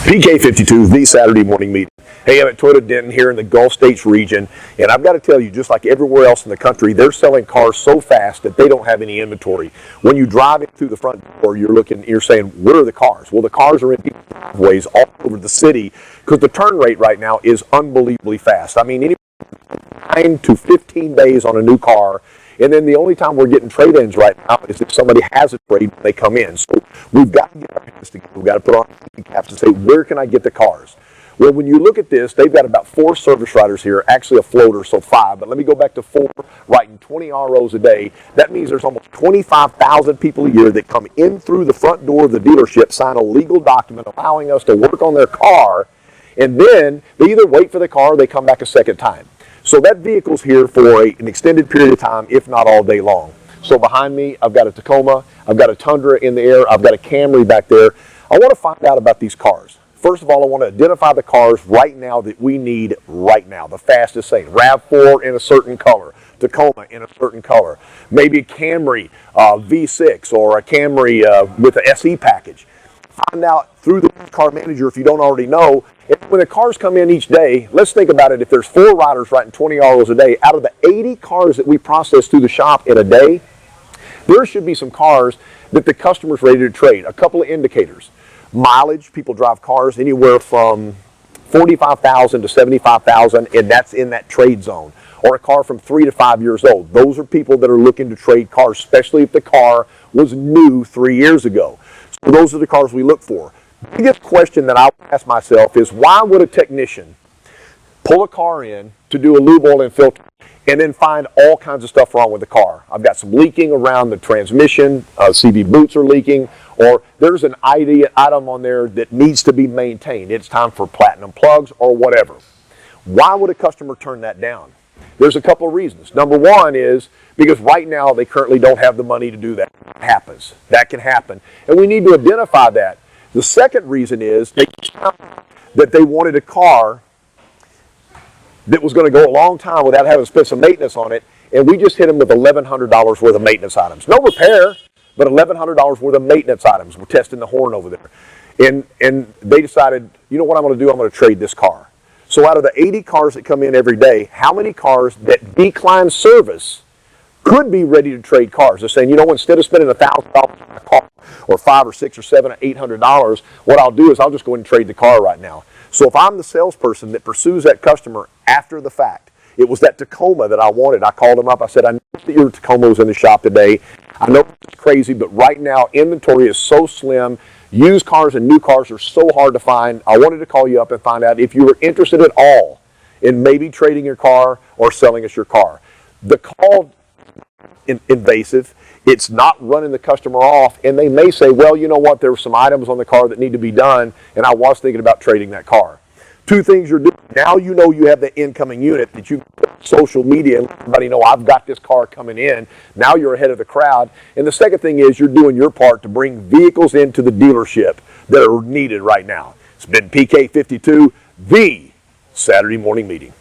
PK52, the Saturday morning meeting. Hey, I'm at Toyota Denton here in the Gulf States region, and I've got to tell you, just like everywhere else in the country, they're selling cars so fast that they don't have any inventory. When you drive in through the front door, you're saying, where are the cars? Well, the cars are in driveways all over the city because the turn rate right now is unbelievably fast. I mean, anywhere from 9 to 15 days on a new car. And then the only time we're getting trade-ins right now is if somebody has a trade when they come in. So we've got to get our hands together. We've got to put on caps and say, where can I get the cars? Well, when you look at this, they've got about 4 service riders here, actually a floater, so 5. But let me go back to 4, writing 20 ROs a day. That means there's almost 25,000 people a year that come in through the front door of the dealership, sign a legal document allowing us to work on their car, and then they either wait for the car or they come back a second time. So that vehicle's here for an extended period of time, if not all day long. So behind me, I've got a Tacoma, I've got a Tundra in the air, I've got a Camry back there. I want to find out about these cars. First of all, I want to identify the cars right now that we need right now, the fastest thing. RAV4 in a certain color, Tacoma in a certain color, maybe a Camry V6 or a Camry with an SE package. Find out through the car manager if you don't already know. When the cars come in each day, let's think about it. If there's 4 riders writing 20 ROs a day, out of the 80 cars that we process through the shop in a day, there should be some cars that the customer's ready to trade. A couple of indicators. Mileage, people drive cars anywhere from 45,000 to 75,000, and that's in that trade zone. Or a car from 3 to 5 years old. Those are people that are looking to trade cars, especially if the car was new 3 years ago. So those are the cars we look for. The biggest question that I ask myself is, why would a technician pull a car in to do a lube oil and filter and then find all kinds of stuff wrong with the car? I've got some leaking around the transmission, CV boots are leaking, or there's an item on there that needs to be maintained. It's time for platinum plugs or whatever. Why would a customer turn that down? There's a couple of reasons. Number one is because right now they currently don't have the money to do that. That can happen. And we need to identify that. The second reason is that they wanted a car that was going to go a long time without having to spend some maintenance on it, and we just hit them with $1,100 worth of maintenance items. No repair, but $1,100 worth of maintenance items. We're testing the horn over there. And they decided, you know what I'm going to do? I'm going to trade this car. So out of the 80 cars that come in every day, how many cars that decline service could be ready to trade cars? They're saying, you know, instead of spending $1,000 on a car, or $500 or $600 or $700 or $800, what I'll do is I'll just go ahead and trade the car right now. So if I'm the salesperson that pursues that customer after the fact, it was that Tacoma that I wanted. I called them up. I said, I know that your Tacoma was in the shop today. I know it's crazy, but right now inventory is so slim. Used cars and new cars are so hard to find. I wanted to call you up and find out if you were interested at all in maybe trading your car or selling us your car. The call invasive. It's not running the customer off, and they may say, well, you know what, there were some items on the car that need to be done, and I was thinking about trading that car. 2 things you're doing. Now you know you have the incoming unit that you social media and let everybody know I've got this car coming in. Now you're ahead of the crowd. And the second thing is you're doing your part to bring vehicles into the dealership that are needed right now. It's been PK52, the Saturday morning meeting.